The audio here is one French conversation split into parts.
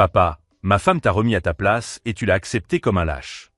Papa, ma femme t'a remis à ta place et tu l'as accepté comme un lâche.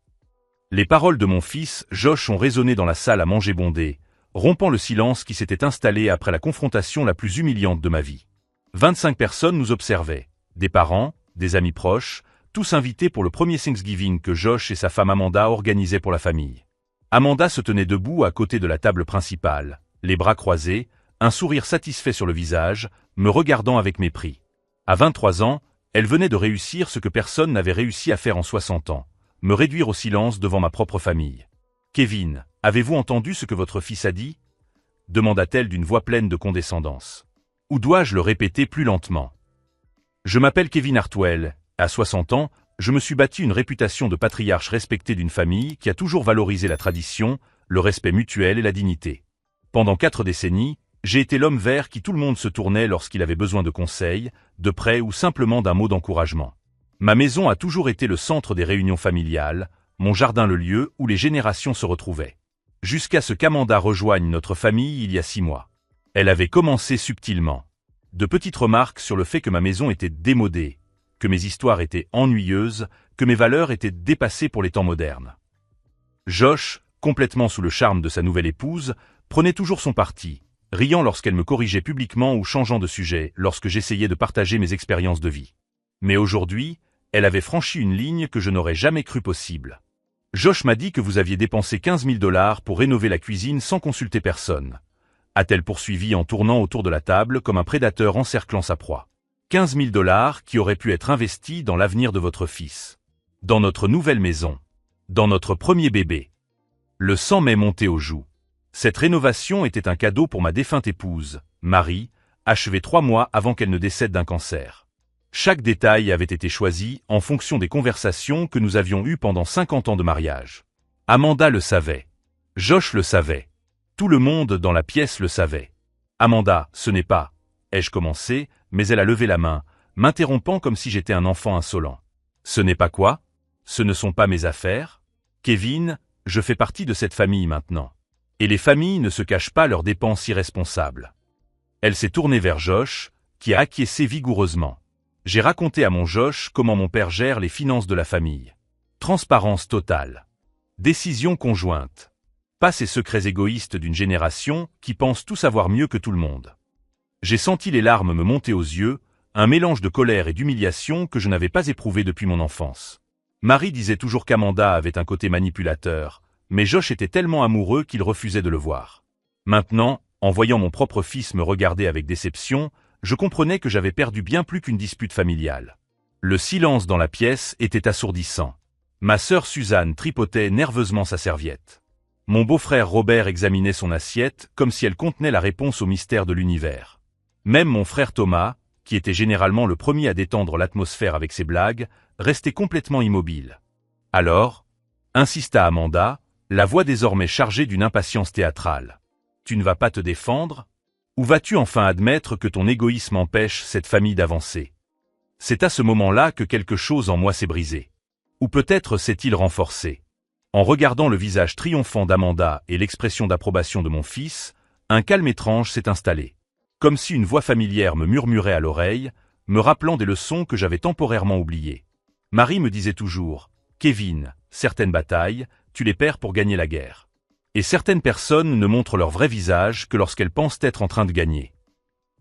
Les paroles de mon fils, Josh, ont résonné dans la salle à manger bondé, rompant le silence qui s'était installé après la confrontation la plus humiliante de ma vie. 25 personnes nous observaient, des parents, des amis proches, tous invités pour le premier Thanksgiving que Josh et sa femme Amanda organisaient pour la famille. Amanda se tenait debout à côté de la table principale, les bras croisés, un sourire satisfait sur le visage, me regardant avec mépris. À 23 ans, elle venait de réussir ce que personne n'avait réussi à faire en 60 ans, me réduire au silence devant ma propre famille. « Kevin, avez-vous entendu ce que votre fils a dit ?» demanda-t-elle d'une voix pleine de condescendance. Ou dois-je le répéter plus lentement? Je m'appelle Kevin Hartwell. À 60 ans, je me suis bâti une réputation de patriarche respecté d'une famille qui a toujours valorisé la tradition, le respect mutuel et la dignité. Pendant 4 décennies, j'ai été l'homme vers qui tout le monde se tournait lorsqu'il avait besoin de conseils, de prêts ou simplement d'un mot d'encouragement. Ma maison a toujours été le centre des réunions familiales, mon jardin le lieu où les générations se retrouvaient. Jusqu'à ce qu'Amanda rejoigne notre famille il y a 6 mois. Elle avait commencé subtilement. De petites remarques sur le fait que ma maison était démodée, que mes histoires étaient ennuyeuses, que mes valeurs étaient dépassées pour les temps modernes. Josh, complètement sous le charme de sa nouvelle épouse, prenait toujours son parti, riant lorsqu'elle me corrigeait publiquement ou changeant de sujet lorsque j'essayais de partager mes expériences de vie. Mais aujourd'hui, elle avait franchi une ligne que je n'aurais jamais cru possible. Josh m'a dit que vous aviez dépensé 15 000 $ pour rénover la cuisine sans consulter personne, a-t-elle poursuivi en tournant autour de la table comme un prédateur encerclant sa proie. 15 000 $ qui auraient pu être investis dans l'avenir de votre fils. Dans notre nouvelle maison. Dans notre premier bébé. Le sang m'est monté aux joues. Cette rénovation était un cadeau pour ma défunte épouse, Marie, achevée 3 mois avant qu'elle ne décède d'un cancer. Chaque détail avait été choisi en fonction des conversations que nous avions eues pendant 50 ans de mariage. Amanda le savait. Josh le savait. Tout le monde dans la pièce le savait. Amanda, ce n'est pas, ai-je commencé, mais elle a levé la main, m'interrompant comme si j'étais un enfant insolent. Ce n'est pas quoi? Ce ne sont pas mes affaires? Kevin, je fais partie de cette famille maintenant. Et les familles ne se cachent pas leurs dépenses irresponsables. Elle s'est tournée vers Josh, qui a acquiescé vigoureusement. J'ai raconté à mon Josh comment mon père gère les finances de la famille. Transparence totale. Décision conjointe. Pas ces secrets égoïstes d'une génération qui pense tout savoir mieux que tout le monde. J'ai senti les larmes me monter aux yeux, un mélange de colère et d'humiliation que je n'avais pas éprouvé depuis mon enfance. Marie disait toujours qu'Amanda avait un côté manipulateur, mais Josh était tellement amoureux qu'il refusait de le voir. Maintenant, en voyant mon propre fils me regarder avec déception, je comprenais que j'avais perdu bien plus qu'une dispute familiale. Le silence dans la pièce était assourdissant. Ma sœur Suzanne tripotait nerveusement sa serviette. Mon beau-frère Robert examinait son assiette comme si elle contenait la réponse au mystère de l'univers. Même mon frère Thomas, qui était généralement le premier à détendre l'atmosphère avec ses blagues, restait complètement immobile. Alors, insista Amanda, la voix désormais chargée d'une impatience théâtrale. Tu ne vas pas te défendre? Ou vas-tu enfin admettre que ton égoïsme empêche cette famille d'avancer? C'est à ce moment-là que quelque chose en moi s'est brisé. Ou peut-être s'est-il renforcé. En regardant le visage triomphant d'Amanda et l'expression d'approbation de mon fils, un calme étrange s'est installé. Comme si une voix familière me murmurait à l'oreille, me rappelant des leçons que j'avais temporairement oubliées. Marie me disait toujours, « Kevin, certaines batailles, tu les perds pour gagner la guerre. Et certaines personnes ne montrent leur vrai visage que lorsqu'elles pensent être en train de gagner. »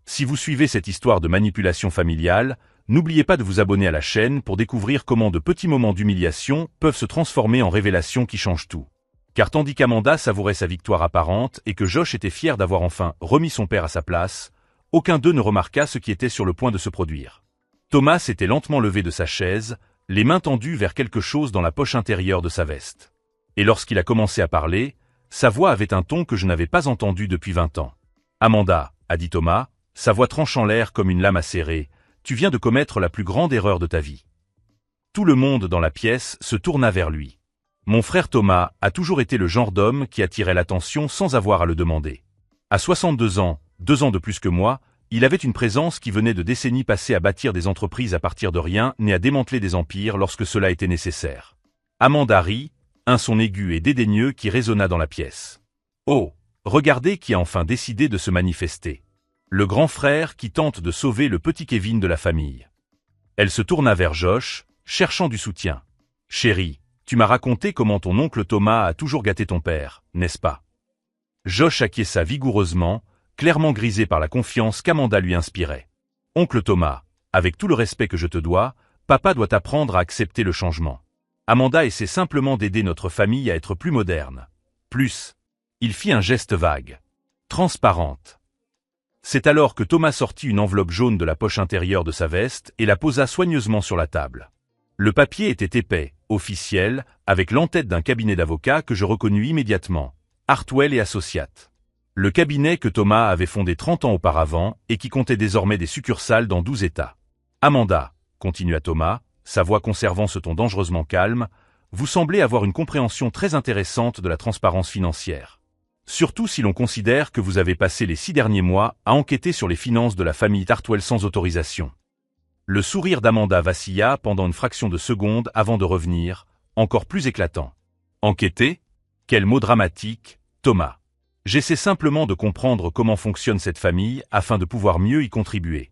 Si vous suivez cette histoire de manipulation familiale, n'oubliez pas de vous abonner à la chaîne pour découvrir comment de petits moments d'humiliation peuvent se transformer en révélations qui changent tout. Car tandis qu'Amanda savourait sa victoire apparente et que Josh était fier d'avoir enfin remis son père à sa place, aucun d'eux ne remarqua ce qui était sur le point de se produire. Thomas s'était lentement levé de sa chaise, les mains tendues vers quelque chose dans la poche intérieure de sa veste. Et lorsqu'il a commencé à parler, sa voix avait un ton que je n'avais pas entendu depuis 20 ans. « Amanda, » a dit Thomas, sa voix tranchant l'air comme une lame acérée, « tu viens de commettre la plus grande erreur de ta vie. » Tout le monde dans la pièce se tourna vers lui. Mon frère Thomas a toujours été le genre d'homme qui attirait l'attention sans avoir à le demander. À 62 ans, 2 ans de plus que moi, il avait une présence qui venait de décennies passées à bâtir des entreprises à partir de rien, ni à démanteler des empires lorsque cela était nécessaire. Amanda rit, un son aigu et dédaigneux qui résonna dans la pièce. Oh, regardez qui a enfin décidé de se manifester. Le grand frère qui tente de sauver le petit Kevin de la famille. Elle se tourna vers Josh, cherchant du soutien. « Chérie, tu m'as raconté comment ton oncle Thomas a toujours gâté ton père, n'est-ce pas ?» Josh acquiesça vigoureusement, clairement grisé par la confiance qu'Amanda lui inspirait. « Oncle Thomas, avec tout le respect que je te dois, papa doit apprendre à accepter le changement. Amanda essaie simplement d'aider notre famille à être plus moderne. Plus. » Il fit un geste vague. « Transparente. » C'est alors que Thomas sortit une enveloppe jaune de la poche intérieure de sa veste et la posa soigneusement sur la table. Le papier était épais, officiel, avec l'entête d'un cabinet d'avocats que je reconnus immédiatement, Hartwell et Associates. Le cabinet que Thomas avait fondé 30 ans auparavant et qui comptait désormais des succursales dans 12 États. « Amanda, » continua Thomas, sa voix conservant ce ton dangereusement calme, « vous semblez avoir une compréhension très intéressante de la transparence financière. Surtout si l'on considère que vous avez passé les 6 derniers mois à enquêter sur les finances de la famille Hartwell sans autorisation. » Le sourire d'Amanda vacilla pendant une fraction de seconde avant de revenir, encore plus éclatant. « Enquêter ? Quel mot dramatique, Thomas. J'essaie simplement de comprendre comment fonctionne cette famille afin de pouvoir mieux y contribuer. »«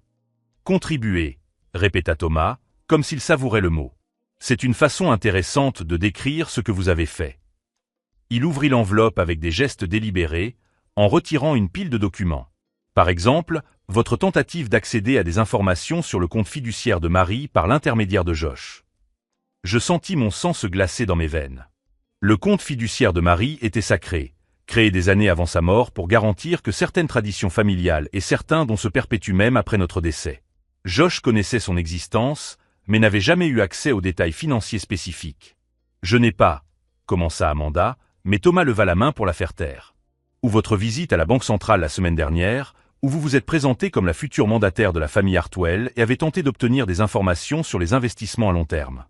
Contribuer » répéta Thomas, comme s'il savourait le mot. « C'est une façon intéressante de décrire ce que vous avez fait. » Il ouvrit l'enveloppe avec des gestes délibérés, en retirant une pile de documents. Par exemple, votre tentative d'accéder à des informations sur le compte fiduciaire de Marie par l'intermédiaire de Josh. Je sentis mon sang se glacer dans mes veines. Le compte fiduciaire de Marie était sacré, créé des années avant sa mort pour garantir que certaines traditions familiales et certains dons se perpétuent même après notre décès. Josh connaissait son existence, mais n'avait jamais eu accès aux détails financiers spécifiques. « Je n'ai pas, » commença Amanda, mais Thomas leva la main pour la faire taire. « Ou votre visite à la Banque centrale la semaine dernière, où vous vous êtes présenté comme la future mandataire de la famille Hartwell et avez tenté d'obtenir des informations sur les investissements à long terme. »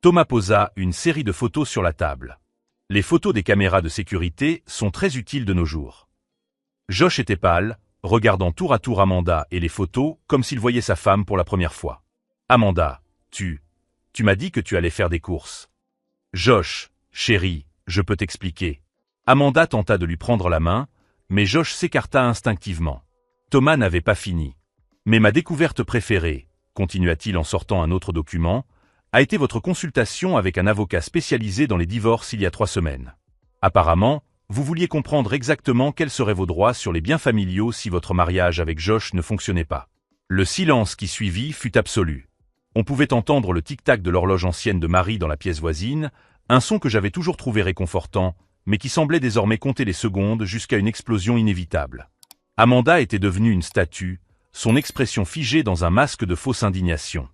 Thomas posa une série de photos sur la table. Les photos des caméras de sécurité sont très utiles de nos jours. Josh était pâle, regardant tour à tour Amanda et les photos comme s'il voyait sa femme pour la première fois. « Amanda, tu m'as dit que tu allais faire des courses. »« Josh, chérie, je peux t'expliquer. » Amanda tenta de lui prendre la main, mais Josh s'écarta instinctivement. Thomas n'avait pas fini. « Mais ma découverte préférée, » continua-t-il en sortant un autre document, a été votre consultation avec un avocat spécialisé dans les divorces il y a 3 semaines. Apparemment, vous vouliez comprendre exactement quels seraient vos droits sur les biens familiaux si votre mariage avec Josh ne fonctionnait pas. Le silence qui suivit fut absolu. On pouvait entendre le tic-tac de l'horloge ancienne de Marie dans la pièce voisine, un son que j'avais toujours trouvé réconfortant, mais qui semblait désormais compter les secondes jusqu'à une explosion inévitable. Amanda était devenue une statue, son expression figée dans un masque de fausse indignation.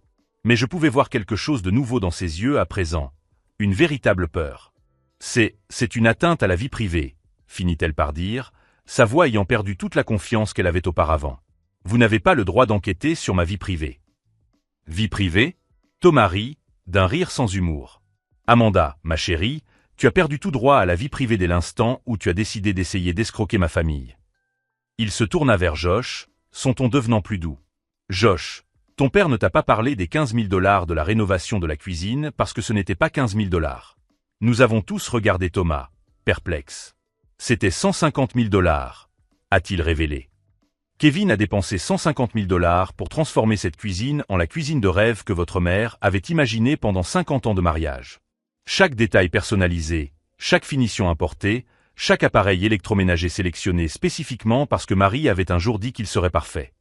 Mais je pouvais voir quelque chose de nouveau dans ses yeux à présent, une véritable peur. « C'est une atteinte à la vie privée », finit-elle par dire, sa voix ayant perdu toute la confiance qu'elle avait auparavant. « Vous n'avez pas le droit d'enquêter sur ma vie privée. »« Vie privée ?» Thomas rit, d'un rire sans humour. « Amanda, ma chérie, tu as perdu tout droit à la vie privée dès l'instant où tu as décidé d'essayer d'escroquer ma famille. » Il se tourna vers Josh, son ton devenant plus doux. « Josh, ton père ne t'a pas parlé des 15 000 $ de la rénovation de la cuisine parce que ce n'était pas 15 000 $. Nous avons tous regardé Thomas, perplexe. C'était 150 000 $, a-t-il révélé. Kevin a dépensé 150 000 $ pour transformer cette cuisine en la cuisine de rêve que votre mère avait imaginée pendant 50 ans de mariage. Chaque détail personnalisé, chaque finition importée, chaque appareil électroménager sélectionné spécifiquement parce que Marie avait un jour dit qu'il serait parfait.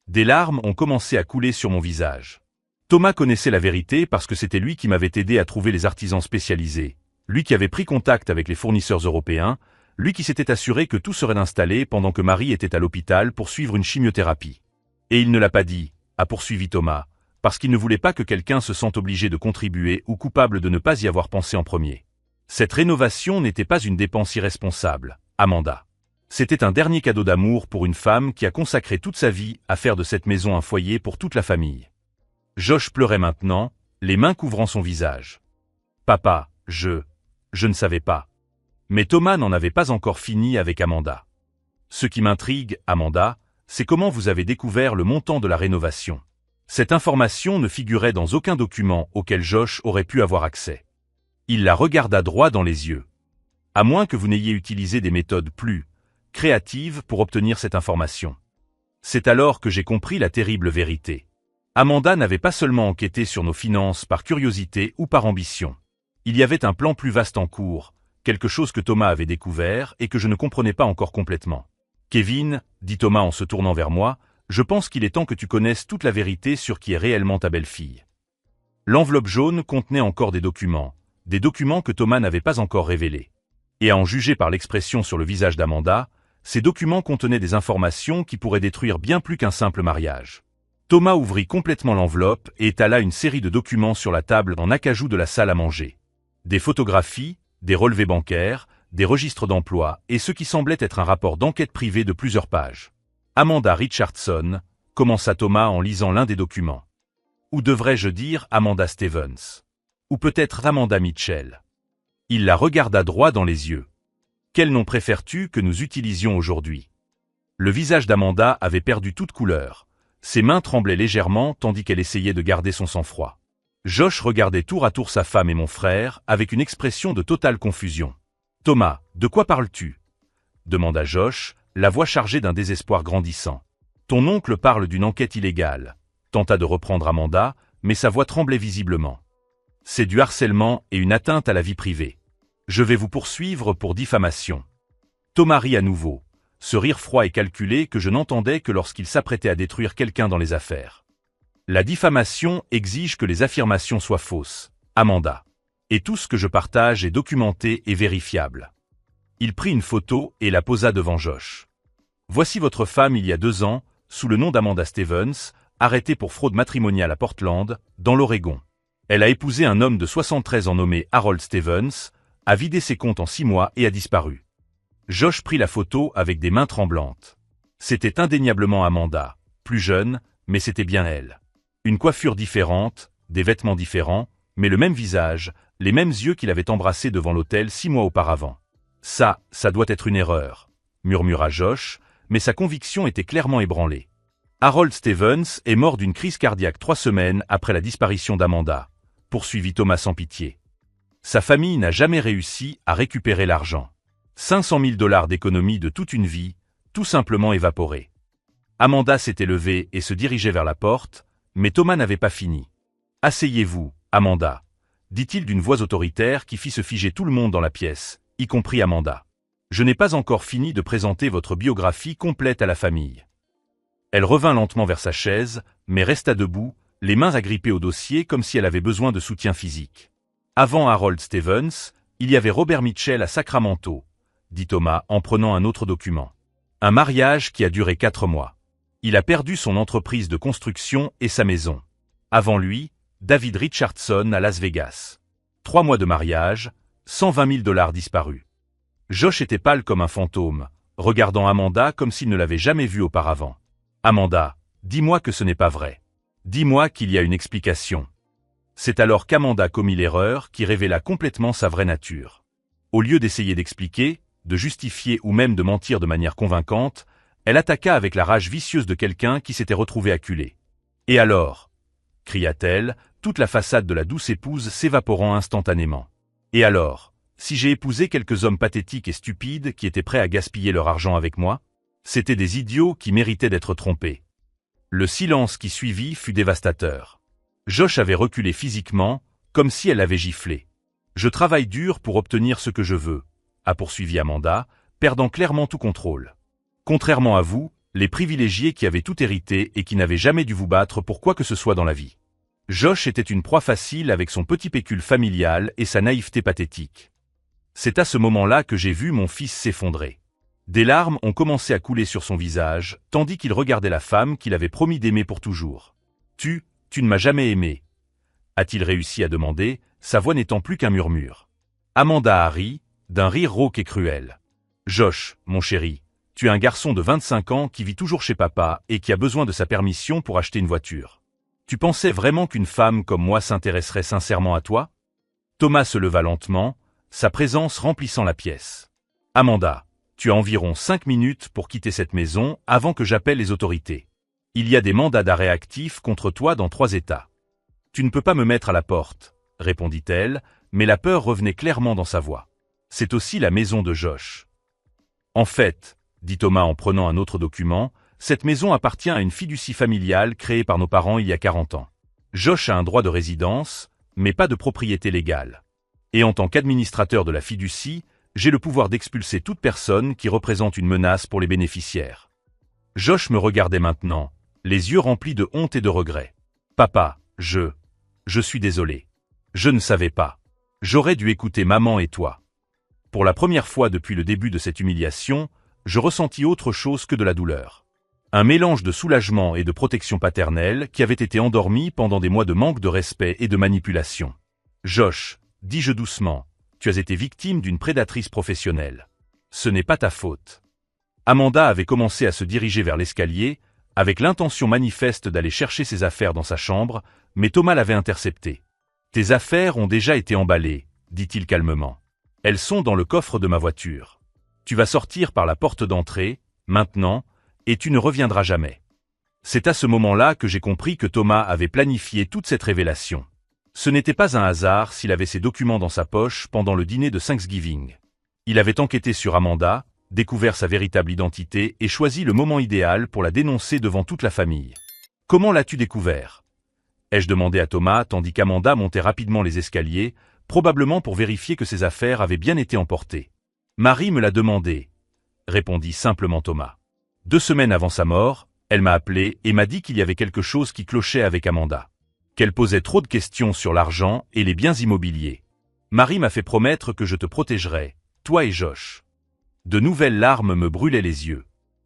Des larmes ont commencé à couler sur mon visage. Thomas connaissait la vérité parce que c'était lui qui m'avait aidé à trouver les artisans spécialisés, lui qui avait pris contact avec les fournisseurs européens, lui qui s'était assuré que tout serait installé pendant que Marie était à l'hôpital pour suivre une chimiothérapie. Et il ne l'a pas dit, a poursuivi Thomas, parce qu'il ne voulait pas que quelqu'un se sente obligé de contribuer ou coupable de ne pas y avoir pensé en premier. Cette rénovation n'était pas une dépense irresponsable, Amanda. C'était un dernier cadeau d'amour pour une femme qui a consacré toute sa vie à faire de cette maison un foyer pour toute la famille. Josh pleurait maintenant, les mains couvrant son visage. « Papa, je ne savais pas. » Mais Thomas n'en avait pas encore fini avec Amanda. « Ce qui m'intrigue, Amanda, c'est comment vous avez découvert le montant de la rénovation. Cette information ne figurait dans aucun document auquel Josh aurait pu avoir accès. » Il la regarda droit dans les yeux. « À moins que vous n'ayez utilisé des méthodes plus créatives pour obtenir cette information. » C'est alors que j'ai compris la terrible vérité. Amanda n'avait pas seulement enquêté sur nos finances par curiosité ou par ambition. Il y avait un plan plus vaste en cours, quelque chose que Thomas avait découvert et que je ne comprenais pas encore complètement. « Kevin, dit Thomas en se tournant vers moi, je pense qu'il est temps que tu connaisses toute la vérité sur qui est réellement ta belle-fille. » L'enveloppe jaune contenait encore des documents que Thomas n'avait pas encore révélés. Et à en juger par l'expression sur le visage d'Amanda, ces documents contenaient des informations qui pourraient détruire bien plus qu'un simple mariage. Thomas ouvrit complètement l'enveloppe et étala une série de documents sur la table en acajou de la salle à manger. Des photographies, des relevés bancaires, des registres d'emploi et ce qui semblait être un rapport d'enquête privée de plusieurs pages. Amanda Richardson, commença Thomas en lisant l'un des documents. Ou devrais-je dire Amanda Stevens? Ou peut-être Amanda Mitchell? Il la regarda droit dans les yeux. Quel nom préfères-tu que nous utilisions aujourd'hui? Le visage d'Amanda avait perdu toute couleur. Ses mains tremblaient légèrement tandis qu'elle essayait de garder son sang-froid. Josh regardait tour à tour sa femme et mon frère avec une expression de totale confusion. « Thomas, de quoi parles-tu » demanda Josh, la voix chargée d'un désespoir grandissant. « Ton oncle parle d'une enquête illégale » tenta de reprendre Amanda, mais sa voix tremblait visiblement. « C'est du harcèlement et une atteinte à la vie privée. Je vais vous poursuivre pour diffamation. » Thomas rit à nouveau, ce rire froid et calculé que je n'entendais que lorsqu'il s'apprêtait à détruire quelqu'un dans les affaires. La diffamation exige que les affirmations soient fausses, Amanda. Et tout ce que je partage est documenté et vérifiable. Il prit une photo et la posa devant Josh. Voici votre femme il y a 2 ans, sous le nom d'Amanda Stevens, arrêtée pour fraude matrimoniale à Portland, dans l'Oregon. Elle a épousé un homme de 73 ans nommé Harold Stevens, a vidé ses comptes en 6 mois et a disparu. Josh prit la photo avec des mains tremblantes. C'était indéniablement Amanda, plus jeune, mais c'était bien elle. Une coiffure différente, des vêtements différents, mais le même visage, les mêmes yeux qu'il avait embrassés devant l'hôtel 6 mois auparavant. Ça doit être une erreur, murmura Josh, mais sa conviction était clairement ébranlée. Harold Stevens est mort d'une crise cardiaque 3 semaines après la disparition d'Amanda, poursuivit Thomas sans pitié. Sa famille n'a jamais réussi à récupérer l'argent. 500 000 $ d'économie de toute une vie, tout simplement évaporés. Amanda s'était levée et se dirigeait vers la porte, mais Thomas n'avait pas fini. « Asseyez-vous, Amanda », dit-il d'une voix autoritaire qui fit se figer tout le monde dans la pièce, y compris Amanda. « Je n'ai pas encore fini de présenter votre biographie complète à la famille. » Elle revint lentement vers sa chaise, mais resta debout, les mains agrippées au dossier comme si elle avait besoin de soutien physique. « Avant Harold Stevens, il y avait Robert Mitchell à Sacramento, » dit Thomas en prenant un autre document. « Un mariage qui a duré 4 mois. Il a perdu son entreprise de construction et sa maison. Avant lui, David Richardson à Las Vegas. 3 mois de mariage, 120 000 $ disparus. » Josh était pâle comme un fantôme, regardant Amanda comme s'il ne l'avait jamais vue auparavant. « Amanda, dis-moi que ce n'est pas vrai. Dis-moi qu'il y a une explication. » C'est alors qu'Amanda commit l'erreur qui révéla complètement sa vraie nature. Au lieu d'essayer d'expliquer, de justifier ou même de mentir de manière convaincante, elle attaqua avec la rage vicieuse de quelqu'un qui s'était retrouvé acculé. « Et alors » cria-t-elle, toute la façade de la douce épouse s'évaporant instantanément. « Et alors, si j'ai épousé quelques hommes pathétiques et stupides qui étaient prêts à gaspiller leur argent avec moi? C'étaient des idiots qui méritaient d'être trompés. » Le silence qui suivit fut dévastateur. Josh avait reculé physiquement, comme si elle l'avait giflé. « Je travaille dur pour obtenir ce que je veux », a poursuivi Amanda, perdant clairement tout contrôle. « Contrairement à vous, les privilégiés qui avaient tout hérité et qui n'avaient jamais dû vous battre pour quoi que ce soit dans la vie. » Josh était une proie facile avec son petit pécule familial et sa naïveté pathétique. C'est à ce moment-là que j'ai vu mon fils s'effondrer. Des larmes ont commencé à couler sur son visage, tandis qu'il regardait la femme qu'il avait promis d'aimer pour toujours. « Tu ne m'as jamais aimé » a-t-il réussi à demander, sa voix n'étant plus qu'un murmure. Amanda a ri, d'un rire rauque et cruel. « Josh, mon chéri, tu es un garçon de 25 ans qui vit toujours chez papa et qui a besoin de sa permission pour acheter une voiture. Tu pensais vraiment qu'une femme comme moi s'intéresserait sincèrement à toi ?» Thomas se leva lentement, sa présence remplissant la pièce. « Amanda, tu as environ 5 minutes pour quitter cette maison avant que j'appelle les autorités. Il y a des mandats d'arrêt actifs contre toi dans 3 États. »« Tu ne peux pas me mettre à la porte, » répondit-elle, mais la peur revenait clairement dans sa voix. « C'est aussi la maison de Josh. » « En fait, » dit Thomas en prenant un autre document, cette maison appartient à une fiducie familiale créée par nos parents il y a 40 ans. Josh a un droit de résidence, mais pas de propriété légale. Et en tant qu'administrateur de la fiducie, j'ai le pouvoir d'expulser toute personne qui représente une menace pour les bénéficiaires. Josh me regardait maintenant, les yeux remplis de honte et de regret. Papa, je suis désolé. Je ne savais pas. J'aurais dû écouter maman et toi. Pour la première fois depuis le début de cette humiliation, je ressentis autre chose que de la douleur. Un mélange de soulagement et de protection paternelle qui avait été endormi pendant des mois de manque de respect et de manipulation. Josh, dis-je doucement, tu as été victime d'une prédatrice professionnelle. Ce n'est pas ta faute. Amanda avait commencé à se diriger vers l'escalier, avec l'intention manifeste d'aller chercher ses affaires dans sa chambre, mais Thomas l'avait interceptée. Tes affaires ont déjà été emballées, dit-il calmement. Elles sont dans le coffre de ma voiture. Tu vas sortir par la porte d'entrée, maintenant, et tu ne reviendras jamais. C'est à ce moment-là que j'ai compris que Thomas avait planifié toute cette révélation. Ce n'était pas un hasard s'il avait ses documents dans sa poche pendant le dîner de Thanksgiving. Il avait enquêté sur Amanda, découvert sa véritable identité et choisi le moment idéal pour la dénoncer devant toute la famille. Comment l'as-tu découvert ? Ai-je demandé à Thomas tandis qu'Amanda montait rapidement les escaliers, probablement pour vérifier que ses affaires avaient bien été emportées. Marie me l'a demandé, répondit simplement Thomas. 2 semaines avant sa mort, elle m'a appelé et m'a dit qu'il y avait quelque chose qui clochait avec Amanda. Qu'elle posait trop de questions sur l'argent et les biens immobiliers. Marie m'a fait promettre que je te protégerais, toi et Josh. De nouvelles larmes me brûlaient les yeux.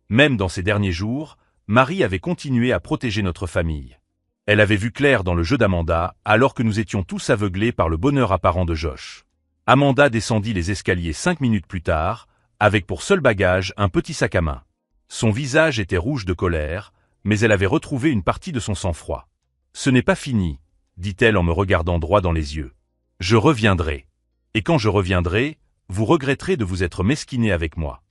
Même dans ces derniers jours, Marie avait continué à protéger notre famille. Elle avait vu clair dans le jeu d'Amanda, alors que nous étions tous aveuglés par le bonheur apparent de Josh. Amanda descendit les escaliers 5 minutes plus tard, avec pour seul bagage un petit sac à main. Son visage était rouge de colère, mais elle avait retrouvé une partie de son sang-froid. « Ce n'est pas fini, » dit-elle en me regardant droit dans les yeux. « Je reviendrai. Et quand je reviendrai, vous regretterez de vous être mesquiné avec moi. »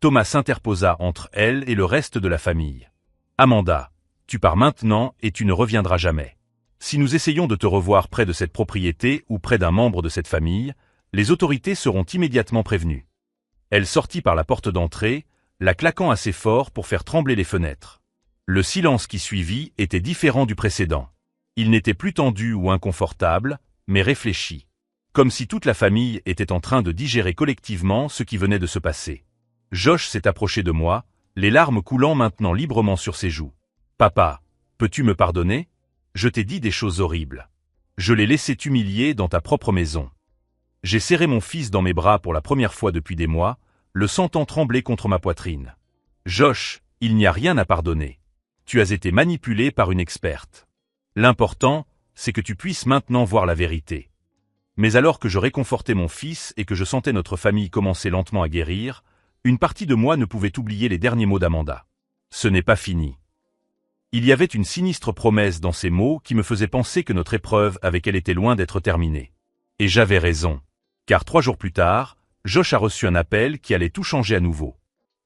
Thomas s'interposa entre elle et le reste de la famille. « Amanda, tu pars maintenant et tu ne reviendras jamais. Si nous essayons de te revoir près de cette propriété ou près d'un membre de cette famille, les autorités seront immédiatement prévenues. » Elle sortit par la porte d'entrée, la claquant assez fort pour faire trembler les fenêtres. Le silence qui suivit était différent du précédent. Il n'était plus tendu ou inconfortable, mais réfléchi. Comme si toute la famille était en train de digérer collectivement ce qui venait de se passer. Josh s'est approché de moi, les larmes coulant maintenant librement sur ses joues. « Papa, peux-tu me pardonner ? Je t'ai dit des choses horribles. Je l'ai laissé t'humilier dans ta propre maison. » J'ai serré mon fils dans mes bras pour la première fois depuis des mois, le sentant trembler contre ma poitrine. « Josh, il n'y a rien à pardonner. Tu as été manipulé par une experte. L'important, c'est que tu puisses maintenant voir la vérité. » Mais alors que je réconfortais mon fils et que je sentais notre famille commencer lentement à guérir, une partie de moi ne pouvait oublier les derniers mots d'Amanda. Ce n'est pas fini. Il y avait une sinistre promesse dans ces mots qui me faisait penser que notre épreuve avec elle était loin d'être terminée. Et j'avais raison. Car 3 jours plus tard, Josh a reçu un appel qui allait tout changer à nouveau.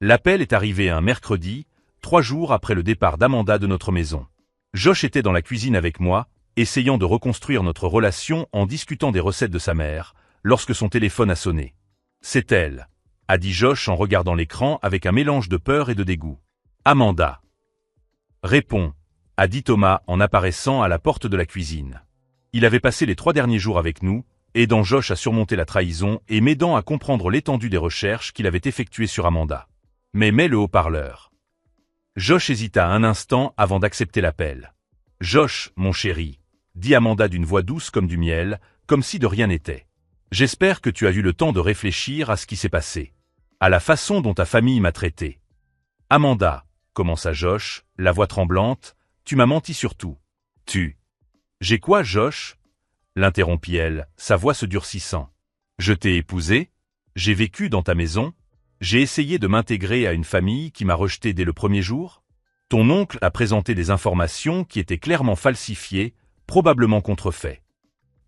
L'appel est arrivé un mercredi, 3 jours après le départ d'Amanda de notre maison. Josh était dans la cuisine avec moi, essayant de reconstruire notre relation en discutant des recettes de sa mère, lorsque son téléphone a sonné. « C'est elle », a dit Josh en regardant l'écran avec un mélange de peur et de dégoût. « Amanda. »« Réponds », a dit Thomas en apparaissant à la porte de la cuisine. Il avait passé les 3 derniers jours avec nous, aidant Josh à surmonter la trahison et m'aidant à comprendre l'étendue des recherches qu'il avait effectuées sur Amanda. Mais mets le haut-parleur. Josh hésita un instant avant d'accepter l'appel. « Josh, mon chéri, » dit Amanda d'une voix douce comme du miel, comme si de rien n'était. « J'espère que tu as eu le temps de réfléchir à ce qui s'est passé. À la façon dont ta famille m'a traité. »« Amanda, » commença Josh, la voix tremblante, « tu m'as menti sur tout. »« Tu. »« J'ai quoi, Josh ?» l'interrompit-elle, sa voix se durcissant. « Je t'ai épousé, j'ai vécu dans ta maison, j'ai essayé de m'intégrer à une famille qui m'a rejeté dès le premier jour. Ton oncle a présenté des informations qui étaient clairement falsifiées, probablement contrefaits. »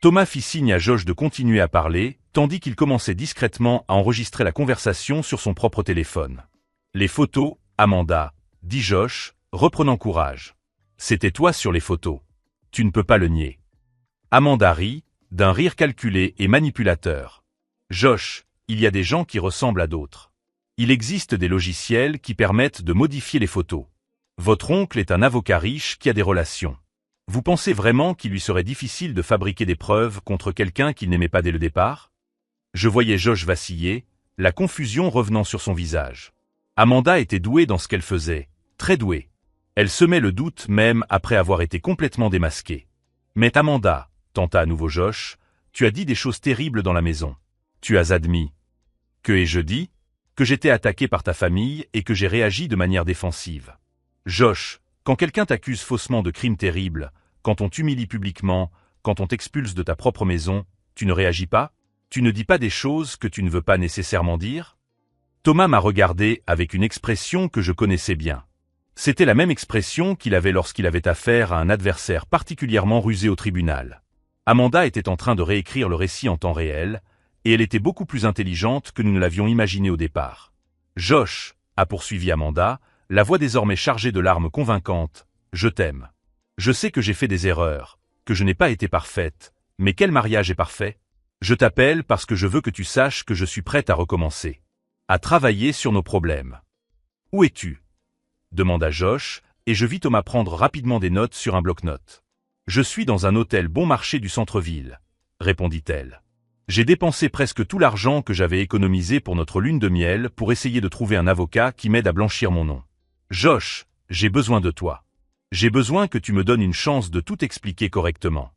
Thomas fit signe à Josh de continuer à parler, tandis qu'il commençait discrètement à enregistrer la conversation sur son propre téléphone. « Les photos, Amanda, » dit Josh, reprenant courage. « C'était toi sur les photos. Tu ne peux pas le nier. » Amanda rit, d'un rire calculé et manipulateur. « Josh, il y a des gens qui ressemblent à d'autres. Il existe des logiciels qui permettent de modifier les photos. Votre oncle est un avocat riche qui a des relations. Vous pensez vraiment qu'il lui serait difficile de fabriquer des preuves contre quelqu'un qu'il n'aimait pas dès le départ? Je voyais Josh vaciller, la confusion revenant sur son visage. Amanda était douée dans ce qu'elle faisait, très douée. Elle semait le doute même après avoir été complètement démasquée. Mais Amanda, tenta à nouveau Josh, tu as dit des choses terribles dans la maison. Tu as admis. Que ai-je dit? Que j'étais attaqué par ta famille et que j'ai réagi de manière défensive. Josh, quand quelqu'un t'accuse faussement de crimes terribles, quand on t'humilie publiquement, quand on t'expulse de ta propre maison, tu ne réagis pas? Tu ne dis pas des choses que tu ne veux pas nécessairement dire? Thomas m'a regardé avec une expression que je connaissais bien. C'était la même expression qu'il avait lorsqu'il avait affaire à un adversaire particulièrement rusé au tribunal. Amanda était en train de réécrire le récit en temps réel, et elle était beaucoup plus intelligente que nous ne l'avions imaginé au départ. Josh, a poursuivi Amanda, la voix désormais chargée de larmes convaincantes, je t'aime. Je sais que j'ai fait des erreurs, que je n'ai pas été parfaite, mais quel mariage est parfait? Je t'appelle parce que je veux que tu saches que je suis prête à recommencer. À travailler sur nos problèmes. Où es-tu? Demanda Josh, et je vis Thomas prendre rapidement des notes sur un bloc-notes. Je suis dans un hôtel bon marché du centre-ville, répondit-elle. J'ai dépensé presque tout l'argent que j'avais économisé pour notre lune de miel pour essayer de trouver un avocat qui m'aide à blanchir mon nom. Josh, j'ai besoin de toi. J'ai besoin que tu me donnes une chance de tout expliquer correctement.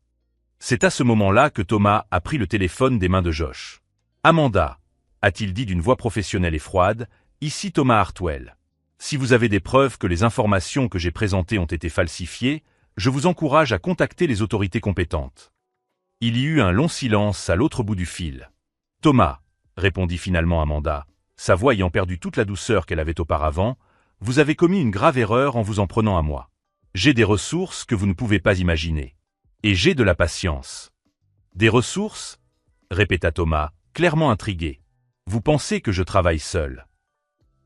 C'est à ce moment-là que Thomas a pris le téléphone des mains de Josh. Amanda, a-t-il dit d'une voix professionnelle et froide, ici Thomas Hartwell. Si vous avez des preuves que les informations que j'ai présentées ont été falsifiées, je vous encourage à contacter les autorités compétentes. Il y eut un long silence à l'autre bout du fil. Thomas, répondit finalement Amanda, sa voix ayant perdu toute la douceur qu'elle avait auparavant, vous avez commis une grave erreur en vous en prenant à moi. J'ai des ressources que vous ne pouvez pas imaginer. Et j'ai de la patience. Des ressources? Répéta Thomas, clairement intrigué. Vous pensez que je travaille seul?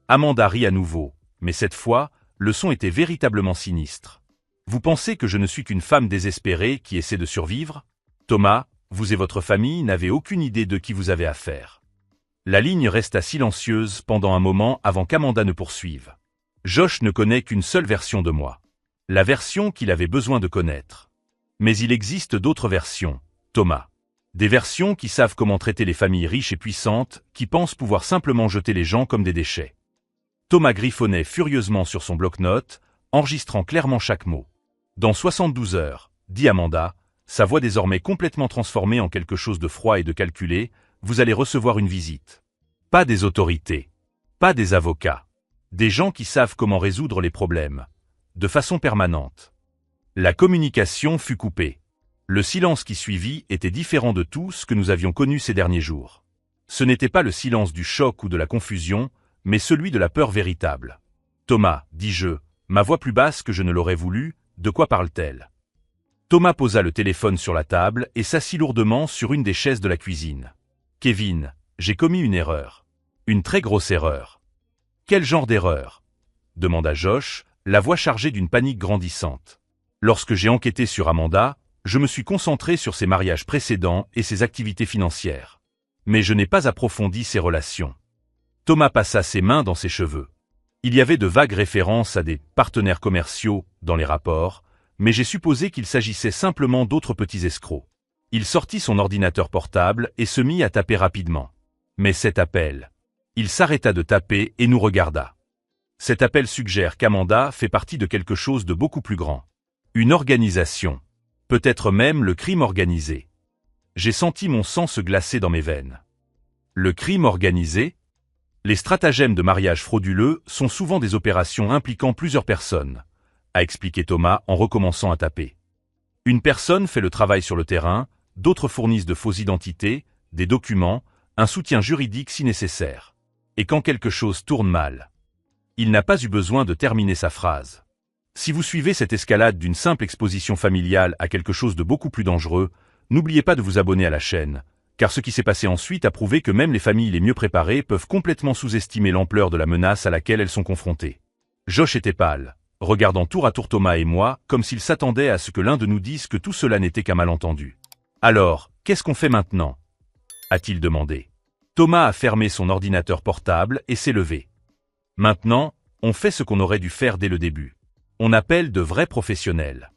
Amanda rit à nouveau, mais cette fois, le son était véritablement sinistre. Vous pensez que je ne suis qu'une femme désespérée qui essaie de survivre? Thomas, vous et votre famille n'avez aucune idée de qui vous avez affaire. La ligne resta silencieuse pendant un moment avant qu'Amanda ne poursuive. Josh ne connaît qu'une seule version de moi. La version qu'il avait besoin de connaître. Mais il existe d'autres versions, Thomas. Des versions qui savent comment traiter les familles riches et puissantes, qui pensent pouvoir simplement jeter les gens comme des déchets. Thomas griffonnait furieusement sur son bloc-notes, enregistrant clairement chaque mot. Dans 72 heures, dit Amanda, sa voix désormais complètement transformée en quelque chose de froid et de calculé, vous allez recevoir une visite. Pas des autorités. Pas des avocats. Des gens qui savent comment résoudre les problèmes. De façon permanente. La communication fut coupée. Le silence qui suivit était différent de tout ce que nous avions connu ces derniers jours. Ce n'était pas le silence du choc ou de la confusion, mais celui de la peur véritable. Thomas, dis-je, ma voix plus basse que je ne l'aurais voulu, de quoi parle-t-elle? Thomas posa le téléphone sur la table et s'assit lourdement sur une des chaises de la cuisine. Kevin, j'ai commis une erreur. Une très grosse erreur. Quel genre d'erreur? Demanda Josh, la voix chargée d'une panique grandissante. Lorsque j'ai enquêté sur Amanda, je me suis concentré sur ses mariages précédents et ses activités financières. Mais je n'ai pas approfondi ses relations. Thomas passa ses mains dans ses cheveux. Il y avait de vagues références à des partenaires commerciaux dans les rapports, mais j'ai supposé qu'il s'agissait simplement d'autres petits escrocs. Il sortit son ordinateur portable et se mit à taper rapidement. Mais cet appel. Il s'arrêta de taper et nous regarda. Cet appel suggère qu'Amanda fait partie de quelque chose de beaucoup plus grand. Une organisation. Peut-être même le crime organisé. J'ai senti mon sang se glacer dans mes veines. Le crime organisé? Les stratagèmes de mariage frauduleux sont souvent des opérations impliquant plusieurs personnes, a expliqué Thomas en recommençant à taper. Une personne fait le travail sur le terrain, d'autres fournissent de fausses identités, des documents, un soutien juridique si nécessaire. Et quand quelque chose tourne mal, il n'a pas eu besoin de terminer sa phrase. Si vous suivez cette escalade d'une simple exposition familiale à quelque chose de beaucoup plus dangereux, n'oubliez pas de vous abonner à la chaîne, car ce qui s'est passé ensuite a prouvé que même les familles les mieux préparées peuvent complètement sous-estimer l'ampleur de la menace à laquelle elles sont confrontées. Josh était pâle, regardant tour à tour Thomas et moi, comme s'il s'attendait à ce que l'un de nous dise que tout cela n'était qu'un malentendu. « Alors, qu'est-ce qu'on fait maintenant » a-t-il demandé. Thomas a fermé son ordinateur portable et s'est levé. « Maintenant, on fait ce qu'on aurait dû faire dès le début. On appelle de vrais professionnels.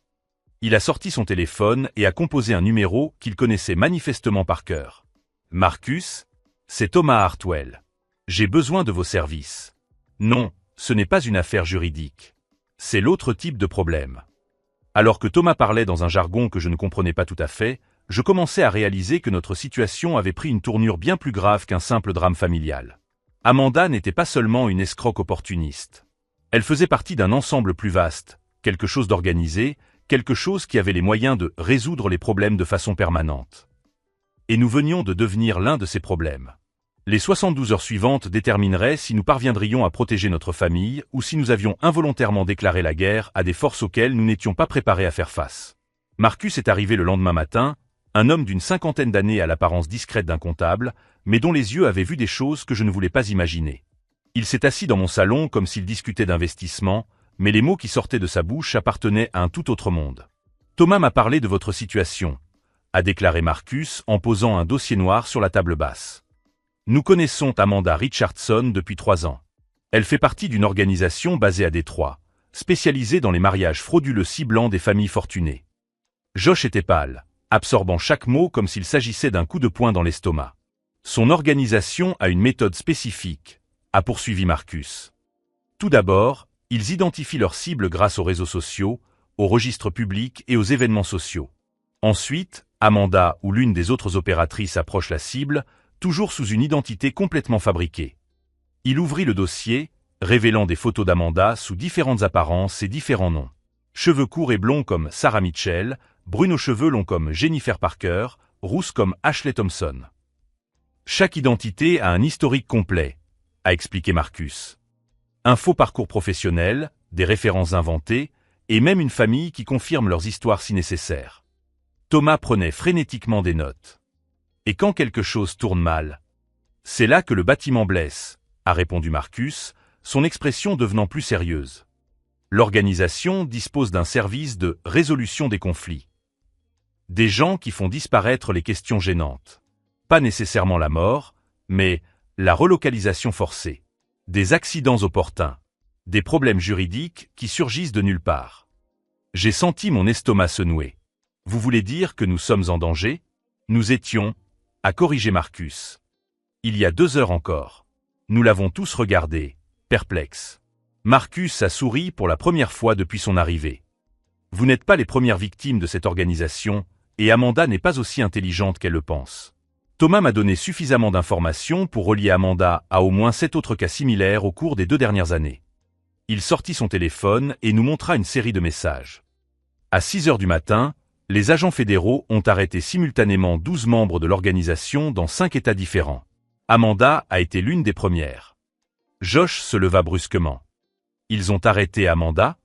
Il a sorti son téléphone et a composé un numéro qu'il connaissait manifestement par cœur. Marcus, c'est Thomas Hartwell. J'ai besoin de vos services. Non, ce n'est pas une affaire juridique. C'est l'autre type de problème. Alors que Thomas parlait dans un jargon que je ne comprenais pas tout à fait, je commençais à réaliser que notre situation avait pris une tournure bien plus grave qu'un simple drame familial. Amanda n'était pas seulement une escroque opportuniste. Elle faisait partie d'un ensemble plus vaste, quelque chose d'organisé, quelque chose qui avait les moyens de résoudre les problèmes de façon permanente. Et nous venions de devenir l'un de ces problèmes. Les 72 heures suivantes détermineraient si nous parviendrions à protéger notre famille ou si nous avions involontairement déclaré la guerre à des forces auxquelles nous n'étions pas préparés à faire face. Marcus est arrivé le lendemain matin, un homme d'une 50aine d'années à l'apparence discrète d'un comptable, mais dont les yeux avaient vu des choses que je ne voulais pas imaginer. Il s'est assis dans mon salon comme s'il discutait d'investissement, mais les mots qui sortaient de sa bouche appartenaient à un tout autre monde. « Thomas m'a parlé de votre situation », a déclaré Marcus en posant un dossier noir sur la table basse. « Nous connaissons Amanda Richardson depuis 3 ans. Elle fait partie d'une organisation basée à Détroit, spécialisée dans les mariages frauduleux ciblant des familles fortunées. » Josh était pâle, absorbant chaque mot comme s'il s'agissait d'un coup de poing dans l'estomac. « Son organisation a une méthode spécifique », a poursuivi Marcus. « Tout d'abord, ils identifient leurs cibles grâce aux réseaux sociaux, aux registres publics et aux événements sociaux. Ensuite, Amanda ou l'une des autres opératrices approche la cible, toujours sous une identité complètement fabriquée. Il ouvrit le dossier, révélant des photos d'Amanda sous différentes apparences et différents noms. Cheveux courts et blonds comme Sarah Mitchell, brunes aux cheveux longs comme Jennifer Parker, rousses comme Ashley Thompson. Chaque identité a un historique complet, a expliqué Marcus. Un faux parcours professionnel, des références inventées, et même une famille qui confirme leurs histoires si nécessaire. Thomas prenait frénétiquement des notes. Et quand quelque chose tourne mal, c'est là que le bâtiment blesse, a répondu Marcus, son expression devenant plus sérieuse. L'organisation dispose d'un service de résolution des conflits. Des gens qui font disparaître les questions gênantes. Pas nécessairement la mort, mais la relocalisation forcée. Des accidents opportuns. Des problèmes juridiques qui surgissent de nulle part. J'ai senti mon estomac se nouer. Vous voulez dire que nous sommes en danger? Nous étions, a corrigé Marcus. Il y a 2 heures encore. Nous l'avons tous regardé, perplexe. Marcus a souri pour la première fois depuis son arrivée. Vous n'êtes pas les premières victimes de cette organisation, et Amanda n'est pas aussi intelligente qu'elle le pense. Thomas m'a donné suffisamment d'informations pour relier Amanda à au moins 7 autres cas similaires au cours des 2 dernières années. Il sortit son téléphone et nous montra une série de messages. À 6 heures du matin, les agents fédéraux ont arrêté simultanément 12 membres de l'organisation dans 5 États différents. Amanda a été l'une des premières. Josh se leva brusquement. Ils ont arrêté Amanda?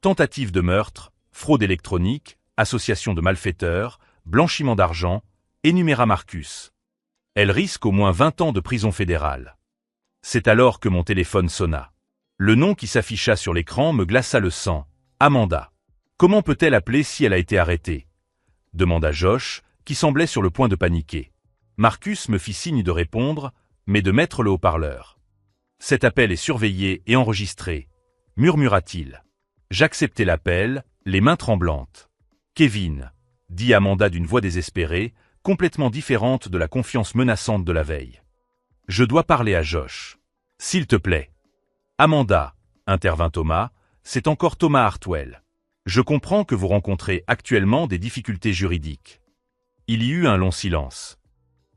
Tentative de meurtre, fraude électronique, association de malfaiteurs, blanchiment d'argent, énuméra Marcus. Elle risque au moins 20 ans de prison fédérale. C'est alors que mon téléphone sonna. Le nom qui s'afficha sur l'écran me glaça le sang. Amanda. Comment peut-elle appeler si elle a été arrêtée? Demanda Josh, qui semblait sur le point de paniquer. Marcus me fit signe de répondre, mais de mettre le haut-parleur. Cet appel est surveillé et enregistré, murmura-t-il. J'acceptai l'appel, les mains tremblantes. Kevin, dit Amanda d'une voix désespérée, complètement différente de la confiance menaçante de la veille. Je dois parler à Josh. S'il te plaît. Amanda, intervint Thomas, c'est encore Thomas Hartwell. Je comprends que vous rencontrez actuellement des difficultés juridiques. Il y eut un long silence.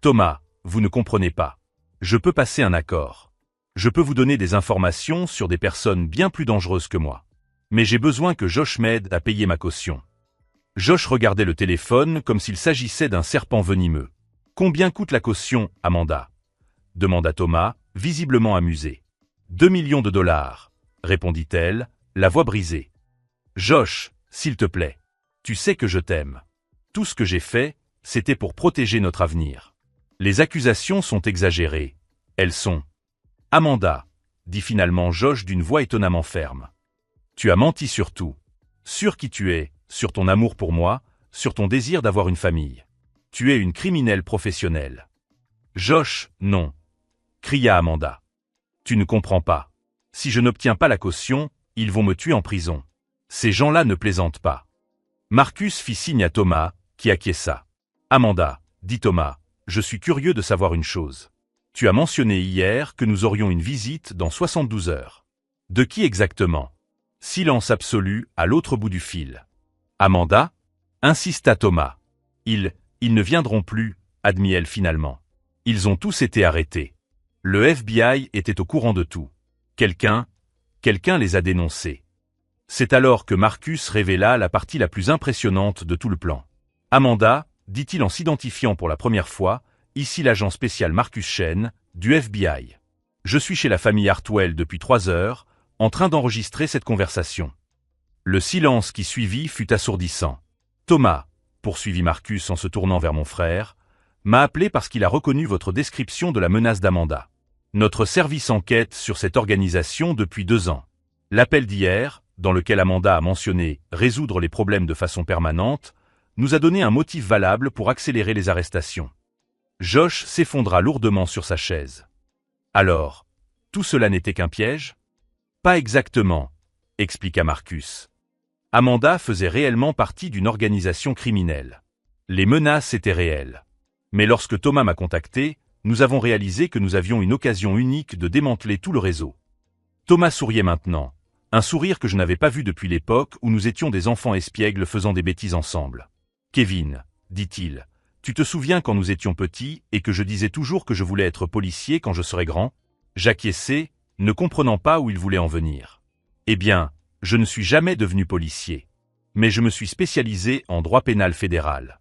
Thomas, vous ne comprenez pas. Je peux passer un accord. Je peux vous donner des informations sur des personnes bien plus dangereuses que moi. Mais j'ai besoin que Josh m'aide à payer ma caution. Josh regardait le téléphone comme s'il s'agissait d'un serpent venimeux. Combien coûte la caution, Amanda? Demanda Thomas, visiblement amusé. 2 millions de dollars, répondit-elle, la voix brisée. Josh, s'il te plaît. Tu sais que je t'aime. Tout ce que j'ai fait, c'était pour protéger notre avenir. Les accusations sont exagérées. Elles sont. Amanda, dit finalement Josh d'une voix étonnamment ferme. Tu as menti sur tout. Sur qui tu es, sur ton amour pour moi, sur ton désir d'avoir une famille. Tu es une criminelle professionnelle. Josh, non. Cria Amanda. Tu ne comprends pas. Si je n'obtiens pas la caution, ils vont me tuer en prison. Ces gens-là ne plaisantent pas. Marcus fit signe à Thomas, qui acquiesça. Amanda, dit Thomas, je suis curieux de savoir une chose. Tu as mentionné hier que nous aurions une visite dans 72 heures. De qui exactement? Silence absolu à l'autre bout du fil. Amanda? Insista Thomas. Ils ne viendront plus, admit-elle finalement. Ils ont tous été arrêtés. Le FBI était au courant de tout. Quelqu'un les a dénoncés. C'est alors que Marcus révéla la partie la plus impressionnante de tout le plan. Amanda, dit-il en s'identifiant pour la première fois, ici l'agent spécial Marcus Shen, du FBI. Je suis chez la famille Hartwell depuis 3 heures, en train d'enregistrer cette conversation. Le silence qui suivit fut assourdissant. Thomas, poursuivit Marcus en se tournant vers mon frère, m'a appelé parce qu'il a reconnu votre description de la menace d'Amanda. Notre service enquête sur cette organisation depuis 2 ans. L'appel d'hier, dans lequel Amanda a mentionné « résoudre les problèmes de façon permanente », nous a donné un motif valable pour accélérer les arrestations. Josh s'effondra lourdement sur sa chaise. Alors, tout cela n'était qu'un piège? Pas exactement, expliqua Marcus. Amanda faisait réellement partie d'une organisation criminelle. Les menaces étaient réelles. Mais lorsque Thomas m'a contacté, nous avons réalisé que nous avions une occasion unique de démanteler tout le réseau. Thomas souriait maintenant, un sourire que je n'avais pas vu depuis l'époque où nous étions des enfants espiègles faisant des bêtises ensemble. Kevin, dit-il, tu te souviens quand nous étions petits et que je disais toujours que je voulais être policier quand je serais grand? J'acquiesçais, ne comprenant pas où il voulait en venir. Eh bien, je ne suis jamais devenu policier. Mais je me suis spécialisé en droit pénal fédéral.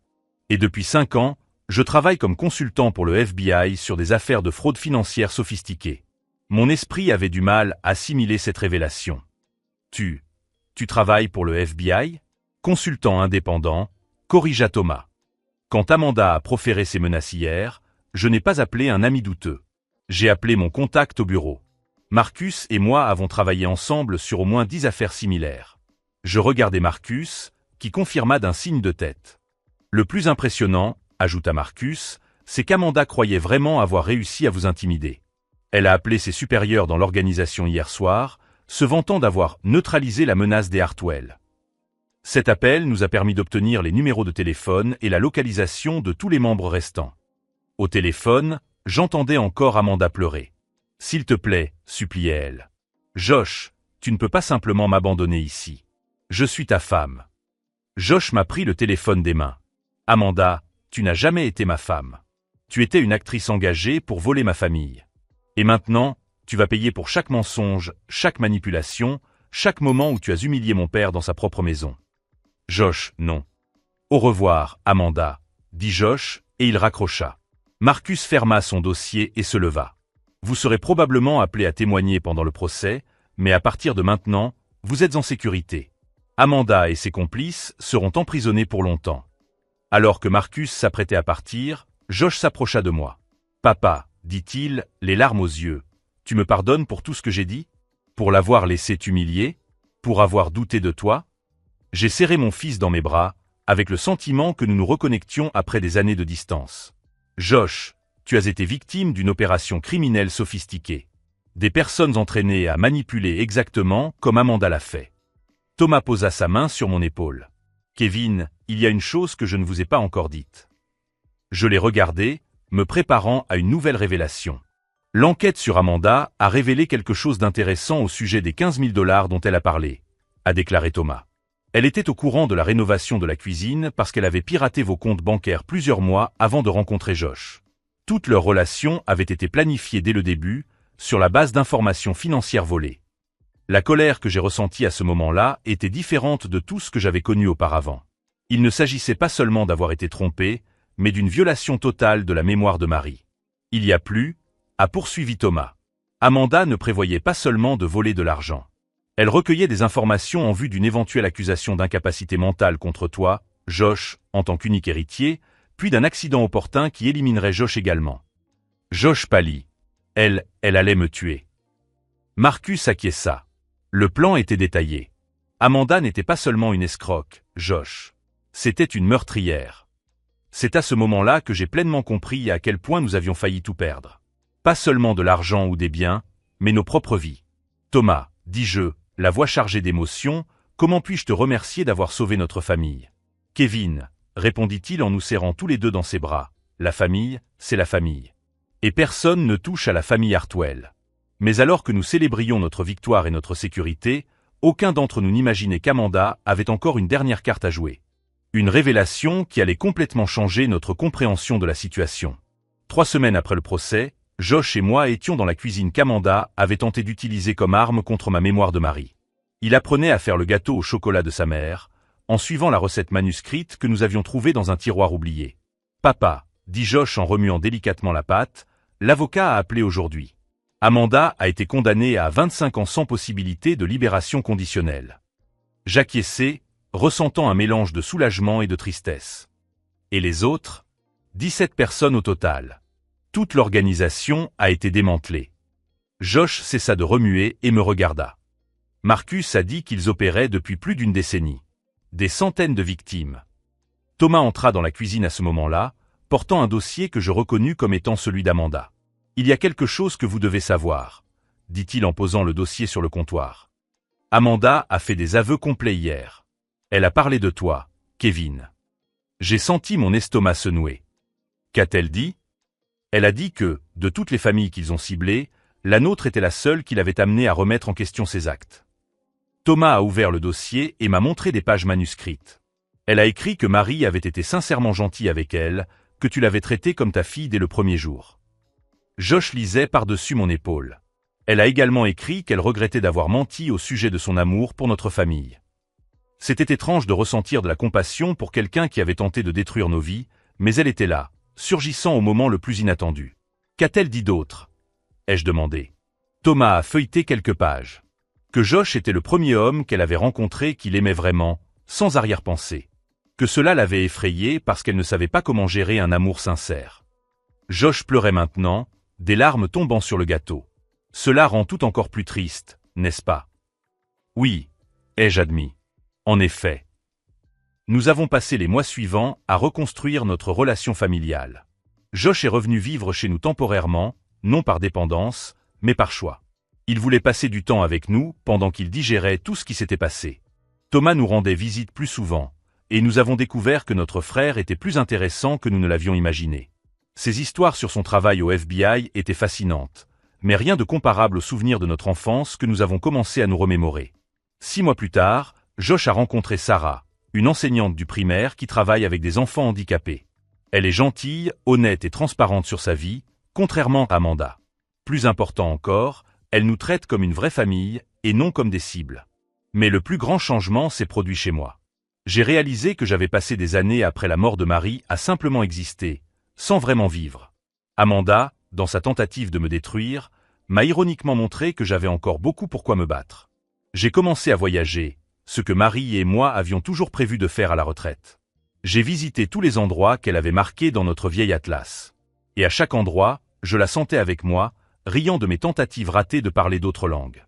Et depuis 5 ans, je travaille comme consultant pour le FBI sur des affaires de fraude financière sophistiquées. Mon esprit avait du mal à assimiler cette révélation. Tu travailles pour le FBI? Consultant indépendant, corrigea Thomas. Quand Amanda a proféré ses menaces hier, je n'ai pas appelé un ami douteux. J'ai appelé mon contact au bureau. Marcus et moi avons travaillé ensemble sur au moins 10 affaires similaires. Je regardai Marcus, qui confirma d'un signe de tête. Le plus impressionnant, ajouta Marcus, c'est qu'Amanda croyait vraiment avoir réussi à vous intimider. Elle a appelé ses supérieurs dans l'organisation hier soir, se vantant d'avoir neutralisé la menace des Hartwell. Cet appel nous a permis d'obtenir les numéros de téléphone et la localisation de tous les membres restants. Au téléphone, j'entendais encore Amanda pleurer. « S'il te plaît, suppliait-elle. Josh, tu ne peux pas simplement m'abandonner ici. Je suis ta femme. » Josh m'a pris le téléphone des mains. « Amanda, tu n'as jamais été ma femme. Tu étais une actrice engagée pour voler ma famille. Et maintenant, tu vas payer pour chaque mensonge, chaque manipulation, chaque moment où tu as humilié mon père dans sa propre maison. » Josh, non. « Au revoir, Amanda, dit Josh, et il raccrocha. Marcus ferma son dossier et se leva. Vous serez probablement appelé à témoigner pendant le procès, mais à partir de maintenant, vous êtes en sécurité. Amanda et ses complices seront emprisonnés pour longtemps. Alors que Marcus s'apprêtait à partir, Josh s'approcha de moi. Papa, dit-il, les larmes aux yeux, tu me pardonnes pour tout ce que j'ai dit? Pour l'avoir laissé t'humilier? Pour avoir douté de toi? J'ai serré mon fils dans mes bras, avec le sentiment que nous nous reconnections après des années de distance. Josh, tu as été victime d'une opération criminelle sophistiquée. Des personnes entraînées à manipuler exactement comme Amanda l'a fait. Thomas posa sa main sur mon épaule. Kevin, il y a une chose que je ne vous ai pas encore dite. Je l'ai regardé, me préparant à une nouvelle révélation. L'enquête sur Amanda a révélé quelque chose d'intéressant au sujet des 15 000 $ dont elle a parlé, a déclaré Thomas. Elle était au courant de la rénovation de la cuisine parce qu'elle avait piraté vos comptes bancaires plusieurs mois avant de rencontrer Josh. Toute leur relation avait été planifiée dès le début, sur la base d'informations financières volées. La colère que j'ai ressentie à ce moment-là était différente de tout ce que j'avais connu auparavant. Il ne s'agissait pas seulement d'avoir été trompé, mais d'une violation totale de la mémoire de Marie. Il y a plus, a poursuivi Thomas. Amanda ne prévoyait pas seulement de voler de l'argent. Elle recueillait des informations en vue d'une éventuelle accusation d'incapacité mentale contre toi, Josh, en tant qu'unique héritier, puis d'un accident opportun qui éliminerait Josh également. Josh pâlit. Elle allait me tuer. Marcus acquiesça. Le plan était détaillé. Amanda n'était pas seulement une escroque, Josh. C'était une meurtrière. C'est à ce moment-là que j'ai pleinement compris à quel point nous avions failli tout perdre. Pas seulement de l'argent ou des biens, mais nos propres vies. Thomas, dis-je, la voix chargée d'émotion, Comment puis-je te remercier d'avoir sauvé notre famille? Kevin, répondit-il en nous serrant tous les deux dans ses bras, la famille, c'est la famille. Et personne ne touche à la famille Hartwell. Mais alors que nous célébrions notre victoire et notre sécurité, aucun d'entre nous n'imaginait qu'Amanda avait encore une dernière carte à jouer. Une révélation qui allait complètement changer notre compréhension de la situation. 3 semaines après le procès, Josh et moi étions dans la cuisine qu'Amanda avait tenté d'utiliser comme arme contre ma mémoire de mari. Il apprenait à faire le gâteau au chocolat de sa mère, en suivant la recette manuscrite que nous avions trouvée dans un tiroir oublié. « Papa, » dit Josh en remuant délicatement la pâte, « l'avocat a appelé aujourd'hui. Amanda a été condamnée à 25 ans sans possibilité de libération conditionnelle. » J'acquiesçai, ressentant un mélange de soulagement et de tristesse. Et les autres? 17 personnes au total. Toute l'organisation a été démantelée. Josh cessa de remuer et me regarda. Marcus a dit qu'ils opéraient depuis plus d'une décennie. Des centaines de victimes. Thomas entra dans la cuisine à ce moment-là, portant un dossier que je reconnus comme étant celui d'Amanda. « Il y a quelque chose que vous devez savoir, » dit-il en posant le dossier sur le comptoir. « Amanda a fait des aveux complets hier. Elle a parlé de toi, Kevin. » J'ai senti mon estomac se nouer. Qu'a-t-elle dit? Elle a dit que, de toutes les familles qu'ils ont ciblées, la nôtre était la seule qui l'avait amenée à remettre en question ses actes. Thomas a ouvert le dossier et m'a montré des pages manuscrites. Elle a écrit que Marie avait été sincèrement gentille avec elle, que tu l'avais traitée comme ta fille dès le premier jour. Josh lisait par-dessus mon épaule. Elle a également écrit qu'elle regrettait d'avoir menti au sujet de son amour pour notre famille. C'était étrange de ressentir de la compassion pour quelqu'un qui avait tenté de détruire nos vies, mais elle était là, surgissant au moment le plus inattendu. Qu'a-t-elle dit d'autre? Ai-je demandé. Thomas a feuilleté quelques pages. Que Josh était le premier homme qu'elle avait rencontré qui l'aimait vraiment, sans arrière-pensée. Que cela l'avait effrayée parce qu'elle ne savait pas comment gérer un amour sincère. Josh pleurait maintenant, des larmes tombant sur le gâteau. Cela rend tout encore plus triste, n'est-ce pas? Oui, ai-je admis. En effet. Nous avons passé les mois suivants à reconstruire notre relation familiale. Josh est revenu vivre chez nous temporairement, non par dépendance, mais par choix. Il voulait passer du temps avec nous pendant qu'il digérait tout ce qui s'était passé. Thomas nous rendait visite plus souvent, et nous avons découvert que notre frère était plus intéressant que nous ne l'avions imaginé. Ses histoires sur son travail au FBI étaient fascinantes, mais rien de comparable aux souvenirs de notre enfance que nous avons commencé à nous remémorer. 6 mois plus tard, Josh a rencontré Sarah, une enseignante du primaire qui travaille avec des enfants handicapés. Elle est gentille, honnête et transparente sur sa vie, contrairement à Amanda. Plus important encore, elle nous traite comme une vraie famille, et non comme des cibles. Mais le plus grand changement s'est produit chez moi. J'ai réalisé que j'avais passé des années après la mort de Marie à simplement exister, sans vraiment vivre. Amanda, dans sa tentative de me détruire, m'a ironiquement montré que j'avais encore beaucoup pour quoi me battre. J'ai commencé à voyager, ce que Marie et moi avions toujours prévu de faire à la retraite. J'ai visité tous les endroits qu'elle avait marqués dans notre vieil atlas. Et à chaque endroit, je la sentais avec moi, riant de mes tentatives ratées de parler d'autres langues.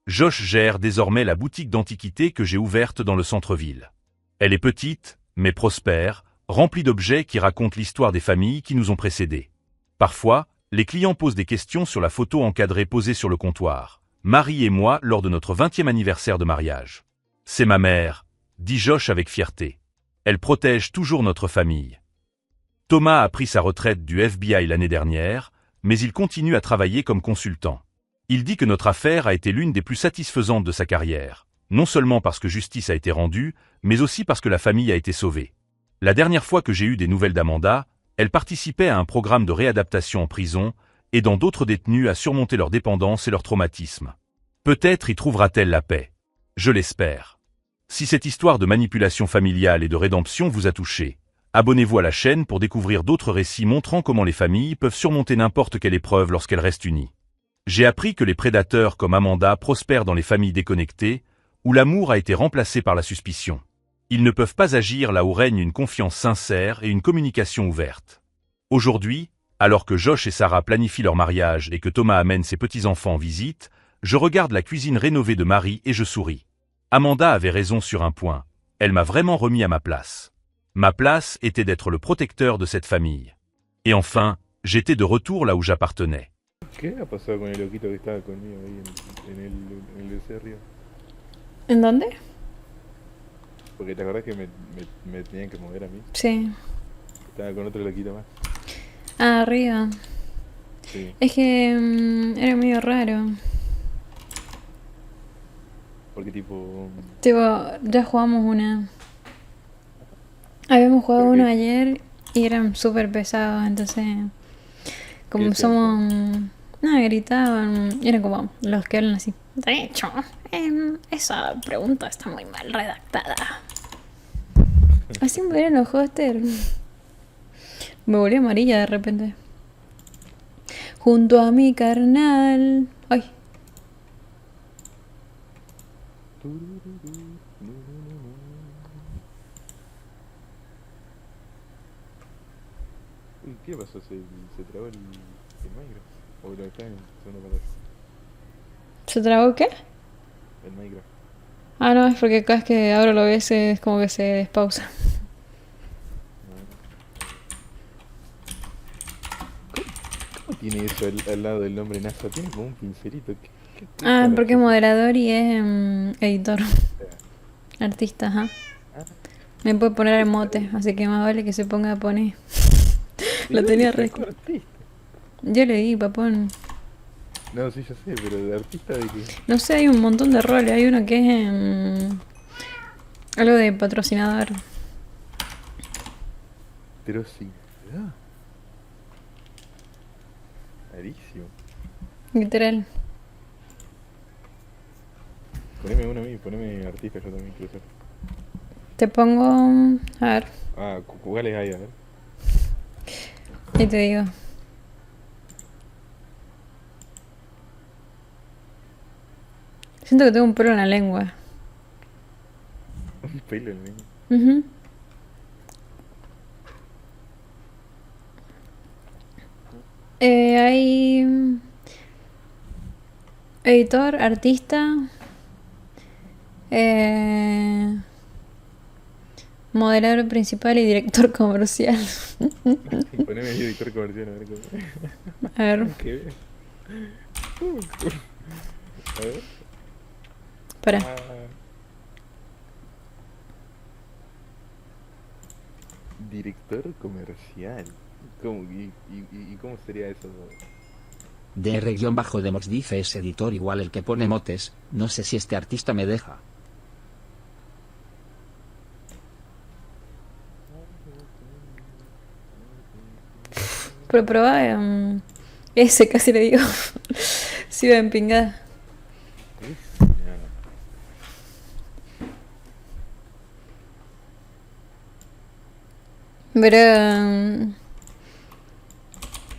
Josh gère désormais la boutique d'antiquités que j'ai ouverte dans le centre-ville. Elle est petite, mais prospère, remplie d'objets qui racontent l'histoire des familles qui nous ont précédés. Parfois, les clients posent des questions sur la photo encadrée posée sur le comptoir. Marie et moi lors de notre 20e anniversaire de mariage. C'est ma mère, dit Josh avec fierté. Elle protège toujours notre famille. Thomas a pris sa retraite du FBI l'année dernière, mais il continue à travailler comme consultant. Il dit que notre affaire a été l'une des plus satisfaisantes de sa carrière, non seulement parce que justice a été rendue, mais aussi parce que la famille a été sauvée. La dernière fois que j'ai eu des nouvelles d'Amanda, elle participait à un programme de réadaptation en prison, aidant d'autres détenus à surmonter leur dépendance et leur traumatisme. Peut-être y trouvera-t-elle la paix. Je l'espère. Si cette histoire de manipulation familiale et de rédemption vous a touché, abonnez-vous à la chaîne pour découvrir d'autres récits montrant comment les familles peuvent surmonter n'importe quelle épreuve lorsqu'elles restent unies. J'ai appris que les prédateurs comme Amanda prospèrent dans les familles déconnectées, où l'amour a été remplacé par la suspicion. Ils ne peuvent pas agir là où règne une confiance sincère et une communication ouverte. Aujourd'hui, alors que Josh et Sarah planifient leur mariage et que Thomas amène ses petits-enfants en visite, je regarde la cuisine rénovée de Marie et je souris. Amanda avait raison sur un point, elle m'a vraiment remis à ma place. Ma place était d'être le protecteur de cette famille. Et enfin, j'étais de retour là où j'appartenais. ¿Qué ha pasado con el loquito que estaba conmigo ahí en el cerrio? ¿En dónde? Porque te acordás que me tenían que mover a mí. Sí. Estaba con otro loquito más. Ah, arriba. Sí. Es que era medio raro. Porque tipo. Tipo, ya jugamos una. Habíamos jugado uno Porque. ayer y eran súper pesados, entonces ¿Qué como se hacía? somos... Nada, gritaban. Eran como los que hablan así. De hecho, esa pregunta está muy mal redactada. Así me ven los hoster. Me volví amarilla de repente. Junto a mi carnal. Ay, Tururú, nu, nu, nu, nu. Uy, ¿qué pasó? ¿Se trabó el Minecraft? O lo está en segunda pantalla. ¿se trabó qué? El Minecraft. Ah, no, es porque cada vez que abro lo ves es como que se despausa. Ah, ¿Cómo, cómo tiene eso al lado del nombre NASA? Tiene como un pincelito. ¿Qué Ah, carajo porque es es eso? moderador y es editor. Eh, Artista, ajá. Ah, Me puede poner ¿qué emote, sabe? así que más vale que se ponga a poner. ¿De Lo dónde tenía re. sacó artista? Yo le di, papón. No, sí, ya sé, pero ¿de artista de qué? No sé, hay un montón de roles. Hay uno que es algo de patrocinador. Pero sí. ¿Verdad? Rarísimo. Literal. Poneme uno a mí, poneme artista yo también quiero ser. Te pongo. A ver, Ah, ¿cuáles hay? A ver. ahí te digo. Siento que tengo un pelo en la lengua. Un pelo en medio. Ujú. Hay editor, artista, eh, moderador principal y director comercial. Y poneme ahí editor comercial, a ver cómo. A ver, Nada que ver. ¿Cómo? A ver. para. Ah, director comercial. ¿Cómo? ¿Y cómo sería eso? Dr-Demox dice es editor igual el que pone motes, no sé si este artista me deja. Pero probá. Ese casi le digo. Sí, iba empingada. Es. No. Pero.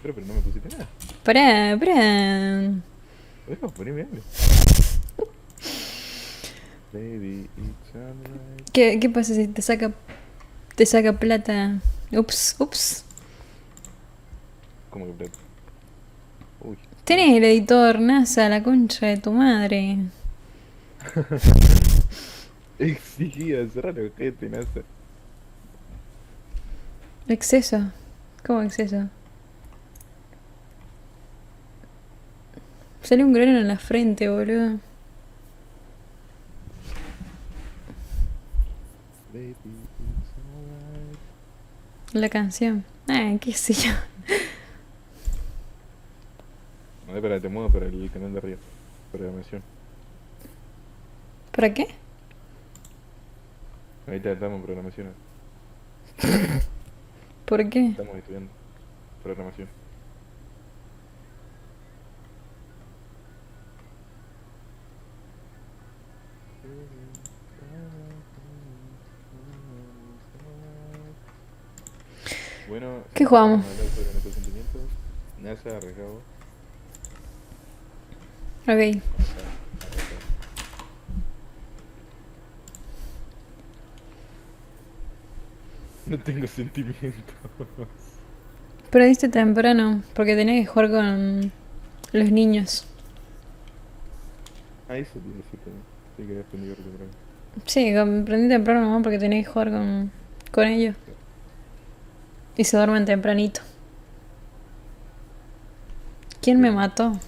Pero no me pusiste nada. Pará, pará. Bueno, poneme algo. Baby, it's alright. ¿Qué pasa si te saca plata? Ups, ups. ¿Cómo que plata? Uy, uy. Tenés el editor, NASA, la concha de tu madre. Exigida, cerrar el ojete, NASA. Exceso. ¿Cómo exceso? Sale un grano en la frente, boludo. Baby, it's alright. La canción. Ah, qué sé yo. No, espera, te muevo para el canal de arriba. Programación. ¿Para qué? Ahí estamos en programación. ¿Por qué? Estamos estudiando programación. Bueno, ¿Qué jugamos? vamos a hablar sobre nuestros sentimientos. NASA, arrancado. Ok. Arrancado. No tengo sentimientos. Pero diste temprano, porque tenés que jugar con los niños. Ah, eso tiene que decir también. Sí, que había aprendido temprano. Sí, prendí temprano nomás porque tenés que jugar con ellos. Claro. Y se duermen tempranito. ¿Quién me Bueno, mató?